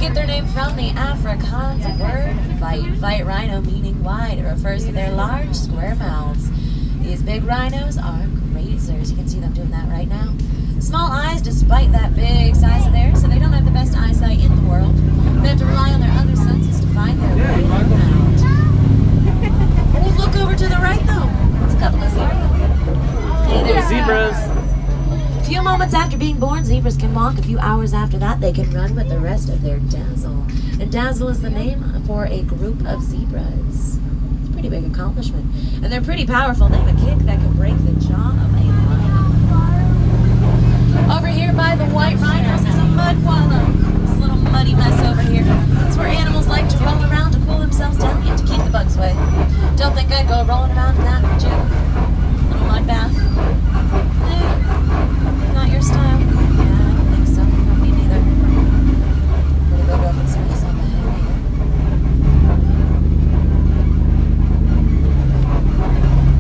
get their name from the Afrikaans word vite. Vite rhino meaning wide. It refers to their large square mouths. These big rhinos are grazers. You can see them doing that right now. Small eyes despite that big size of theirs, so they don't have the best eyesight in the world. They have to rely on their other senses to find their way around. Oh, look over to the right though. It's a couple of zebras. Hey, there's zebras. A few moments after being born, zebras can walk. A few hours after that, they can run with the rest of their dazzle. And dazzle is the name for a group of zebras. It's a pretty big accomplishment. And they're pretty powerful. They have a kick that can break the jaw of a lion. Over here by the white rhinos is a mud wallow. This little muddy mess over here. It's where animals like to roll around to cool themselves down and to keep the bugs away. Don't think I'd go rolling around in that, would you? Little mud bath. Not your style? Yeah, I don't think so. Not me neither. Better go up and space on the head here.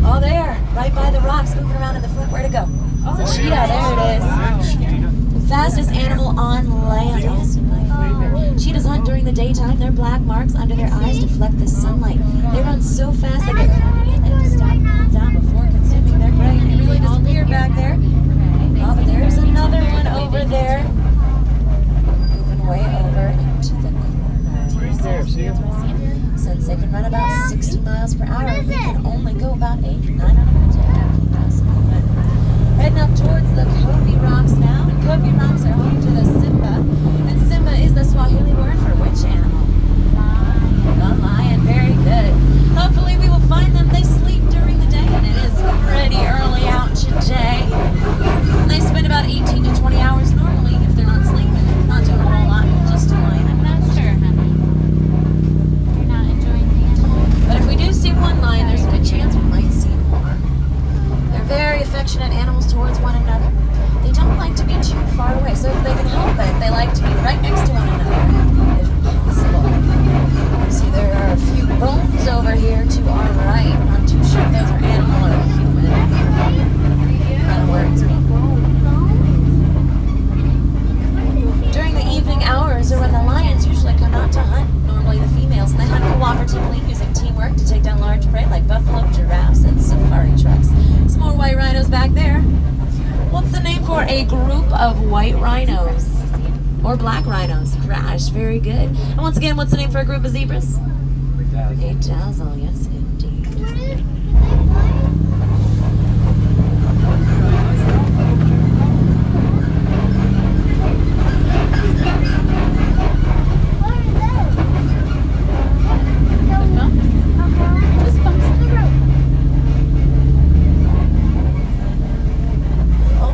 Oh, there! Right by the rocks, moving around in the front. Where to go? It's a cheetah. There it is. The fastest animal on land. Also my favorite. Cheetahs hunt during the daytime. Their black marks under their eyes deflect the sunlight. They run so fast they get hungry and they have to stop and cool down before consuming their prey. It really disappeared back there. Oh, but there's another one over there. Moving way over into the corner. Since they can run about 60 miles per hour, they can only go about 800, 900 to keep us moving. Heading up towards the Kobe Rocks now. And Kobe Rocks are home to the Simba. And Simba is the Swahili word for which animal? The lion. Very good. Hopefully we will find them. They sleep during the day, and it is pretty early out today. And they spend about 18 to 20 hours normally if they're not sleeping. Not doing a whole lot, just lying. I'm not sure, honey. You're not enjoying the animal. But if we do see one lion, there's a good chance we might see more. They're very affectionate animals towards one another. They don't like to be too far away, so if they can help it, they like to be right next to one another, if possible. See, there are a few bones over here to our right. Not too sure if those are animal or human. Kind of worries me. During the evening hours, or when the lions usually come out to hunt, normally the females, and they hunt cooperatively using teamwork to take down large prey like buffalo, giraffes, and safari trucks. Some more white rhinos back there. What's the name for a group of white rhinos? Or black rhinos? Crash, very good. And once again, what's the name for a group of zebras? A dazzle, yes indeed.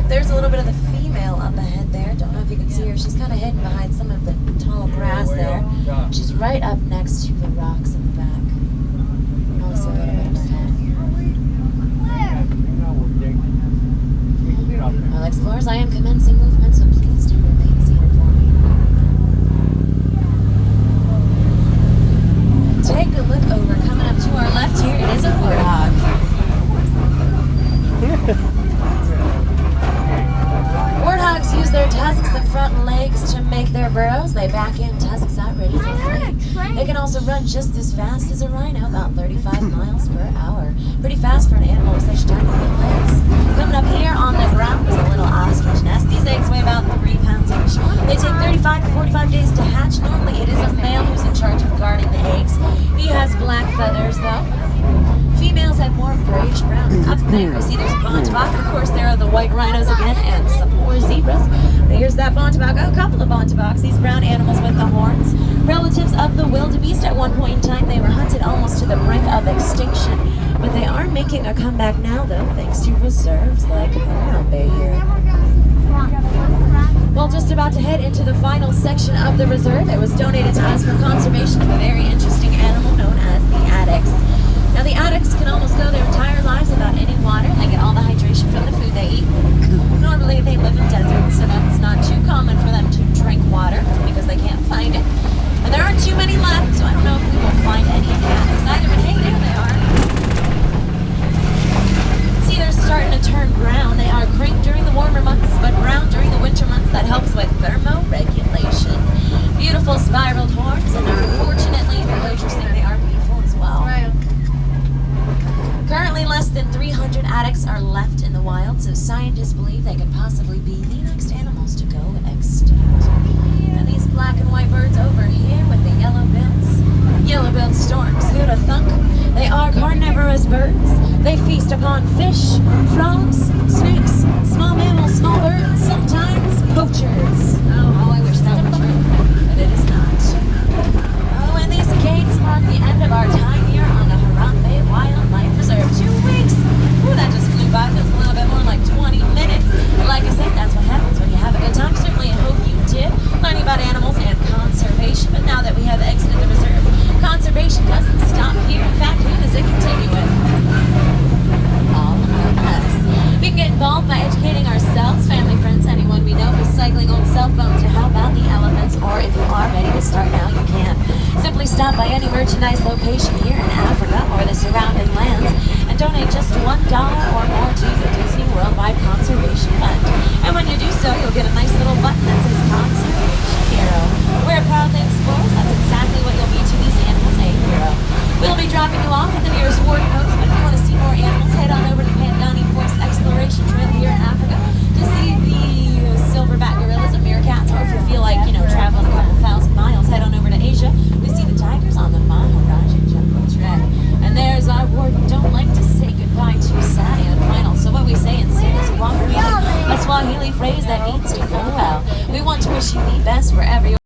There's a little bit of the female up ahead there. Don't know if you can see her. She's kind of hidden behind some of the tall grass there. She's right up next to the rocks in the back. I'll see a little bit of her head. Well, explorers, I am commencing movement, so please do remain seated for me. Take a look over. Coming up to our left here, it is a warthog. Warthogs use their tusks and front legs to make their burrows. They back in, tusks out, ready for flight. They can also run just as fast as a rhino, about 35 miles per hour. Pretty fast for an animal with such tiny little legs. Coming up here on the ground is a little ostrich nest. These eggs weigh about 3 pounds each. They take 35 to 45 days to hatch. Normally it is a male who's in charge of guarding the eggs. He has black feathers though. Females have more grayish brown. Up there, I see there's a bontebok. Of course, there are the white rhinos again and some more zebras. Here's that bontebok. Oh, a couple of bonteboks. These brown animals with the horns. Relatives of the wildebeest. At one point in time, they were hunted almost to the brink of extinction. But they are making a comeback now, though, thanks to reserves like Harambe here. Well, just about to head into the final section of the reserve. It was donated to us for conservation of a very interesting animal known as the addax. Now the addax can almost go their entire lives without any water. They get all the hydration from the food they eat. Normally they live in deserts, so it's not too common for them to drink water because they can't find it. And there aren't too many left, so I don't know if we will find any of the addax either, but hey, there they are. See, they're starting to turn brown. They are cream during the warmer months, but brown during the winter months. That helps with thermoregulation. Beautiful spot Only less than 300 addax are left in the wild, so scientists believe they could possibly be the next animals to go extinct. And these black and white birds over here with the yellow-billed storks, who'd have thunk? They are carnivorous birds. They feast upon fish, frogs, snakes, small mammals, small birds, sometimes poachers. Oh, I wish that were true, but it is not. Oh, and these gates mark the end of our time here on the Harambe Wildlife Reserve. 2 weeks! Ooh, that just flew by. Feels a little bit more like 20 minutes. But like I said, that's what happens when you have a good time. Certainly, I hope you did. Learning about animals and conservation. But now that we have exited the reserve, conservation doesn't stop here. In fact, who does it continue with? All of us. We can get involved by educating ourselves, family, friends, anyone we know, recycling old cell phones to help out the elements, or if you are ready to start now, you can. Simply stop by any merchandise location here in Africa or the surrounding lands and donate just $1 or more to the Disney Worldwide Conservation Fund. And when you do so, you'll get a nice little button that says Conservation Hero. We're proudly explorers. That's exactly what you'll be to these animals, a hero. We'll be dropping you off at the nearest ward post, but if you want to see more animals, head on over to the Pandani Forest Exploration Trail here in Africa to see the silverback gorillas and meerkats, or if you feel like, traveling a couple thousand miles, head on over to Asia to see the tigers on the Maharaja Jungle Trek. And there's our warden. Don't like to say goodbye too sad and final, so what we say instead is Waharili, a Swahili phrase that means to farewell. We want to wish you the best wherever you